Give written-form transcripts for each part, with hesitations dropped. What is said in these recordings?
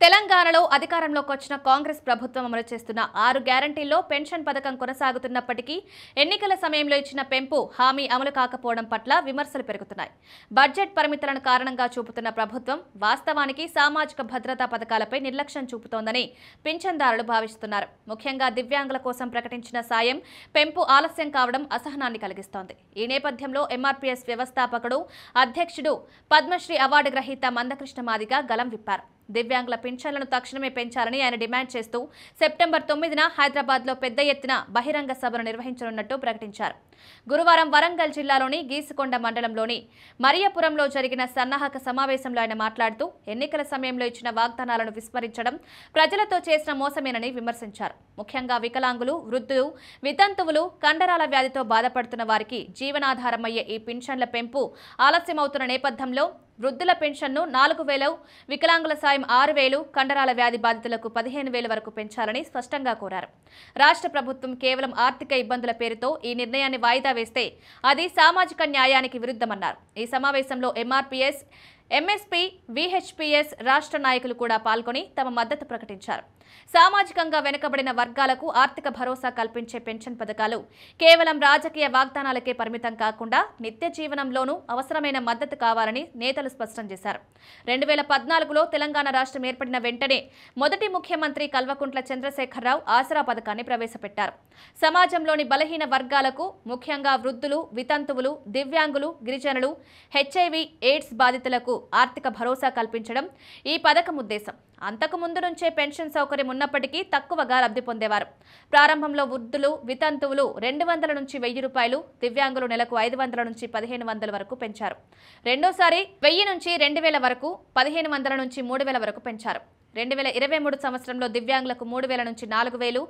తెలంగాణలో అధికారంలోకి వచ్చిన కాంగ్రెస్ ప్రభుత్వం అమలు చేస్తున్న 6 గ్యారంటీల్లో పెన్షన్ పథకం కొనసాగుతున్నప్పటికీ ఎన్నికల సమయంలో ఇచ్చిన పెంపు హామీ అమలు కాకపోవడం పట్ల విమర్శలు పెరుగుతున్నాయి. బడ్జెట్ పరిమితులను కారణంగా చూపుతున్న ప్రభుత్వం వాస్తవానికి సామాజిక భద్రతా పథకాలపై నిర్లక్ష్యం చూపుతోందని పింఛన్దారులు భావిస్తున్నారు. ముఖ్యంగా దివ్యాంగుల కోసం ప్రకటించిన సాయం పెంపు ఆలస్యం కావడం అసహనాన్ని కలిగిస్తోంది. ఈ నేపథ్యంలో ఎంఆర్పీఎస్ వ్యవస్థాపకుడు, అధ్యక్షుడు, పద్మశ్రీ అవార్డు గ్రహీత మందకృష్ణ మాదిగ గలం విప్పారు. దివ్యాంగుల పింఛన్లను తక్షణమే పెంచాలని ఆయన డిమాండ్ చేస్తూ సెప్టెంబర్ 9న హైదరాబాద్లో పెద్ద ఎత్తున బహిరంగ సభను నిర్వహించనున్నట్టు ప్రకటించారు. గురువారం వరంగల్ జిల్లాలోని గీసుకొండ మండలంలోని మరియపురంలో జరిగిన సన్నాహక సమావేశంలో ఆయన మాట్లాడుతూ ఎన్నికల సమయంలో ఇచ్చిన వాగ్దానాలను విస్మరించడం ప్రజలతో చేసిన మోసమేనని విమర్శించారు. ముఖ్యంగా వికలాంగులు, వృద్ధులు, వితంతువులు, కండరాల వ్యాధితో బాధపడుతున్న వారికి జీవనాధారమయ్యే ఈ పింఛన్ల పెంపు ఆలస్యమవుతున్న నేపథ్యంలో వృద్ధుల పెన్షన్ను 4,000, వికలాంగుల సాయం 6,000, కండరాల వ్యాధి బాధితులకు 15,000 వరకు పెంచాలని స్పష్టంగా కోరారు. రాష్ట్ర ప్రభుత్వం కేవలం ఆర్థిక ఇబ్బందుల పేరుతో ఈ నిర్ణయాన్ని వాయిదా వేస్తే అది సామాజిక న్యాయానికి విరుద్ధమన్నారు. ఈ సమావేశంలో ఎంఆర్పీఎస్, ఎంఎస్పీ, విహెచ్పీఎస్ రాష్ట్ర నాయకులు కూడా పాల్గొని తమ మద్దతు ప్రకటించారు. సామాజికంగా వెనుకబడిన వర్గాలకు ఆర్థిక భరోసా కల్పించే పెన్షన్ పథకాలు కేవలం రాజకీయ వాగ్దానాలకే పరిమితం కాకుండా నిత్య జీవనంలోనూ అవసరమైన మద్దతు కావాలని నేతలు స్పష్టం చేశారు. 2014లో తెలంగాణ రాష్ట్రం ఏర్పడిన వెంటనే మొదటి ముఖ్యమంత్రి కల్వకుంట్ల చంద్రశేఖరరావు ఆసరా పథకాన్ని ప్రవేశపెట్టారు. సమాజంలోని బలహీన వర్గాలకు, ముఖ్యంగా వృద్ధులు, వితంతువులు, దివ్యాంగులు, గిరిజనులు, హెచ్ఐవి, ఎయిడ్స్ బాధితులకు ఆర్థిక భరోసా కల్పించడం ఈ పథకం ఉద్దేశం. అంతకు ముందు నుంచే పెన్షన్ సౌకర్యం ఉన్నప్పటికీ తక్కువగా లబ్ధి పొందేవారు. ప్రారంభంలో వృద్ధులు, వితంతువులు 200 నుంచి 1,000 రూపాయలు, దివ్యాంగులు నెలకు 500 నుంచి 1,500 వరకు పెంచారు. రెండోసారి 1,000 నుంచి 2,000 వరకు, 1,500 నుంచి 3,000 వరకు పెంచారు. 2023 సంవత్సరంలో దివ్యాంగులకు 3,000 నుంచి 4,000,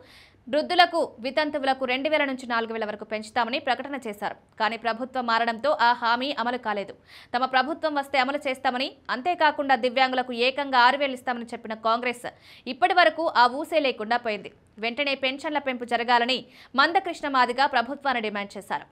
వృద్ధులకు, వితంతువులకు 2,000 నుంచి 4,000 వరకు పెంచుతామని ప్రకటన చేశారు. కానీ ప్రభుత్వం మారడంతో ఆ హామీ అమలు కాలేదు. తమ ప్రభుత్వం వస్తే అమలు చేస్తామని, అంతేకాకుండా దివ్యాంగులకు ఏకంగా 6,000 ఇస్తామని చెప్పిన కాంగ్రెస్ ఇప్పటి వరకు ఆ ఊసే లేకుండా పోయింది. వెంటనే పెన్షన్ల పెంపు జరగాలని మందకృష్ణ మాదిగ ప్రభుత్వాన్ని డిమాండ్ చేశారు.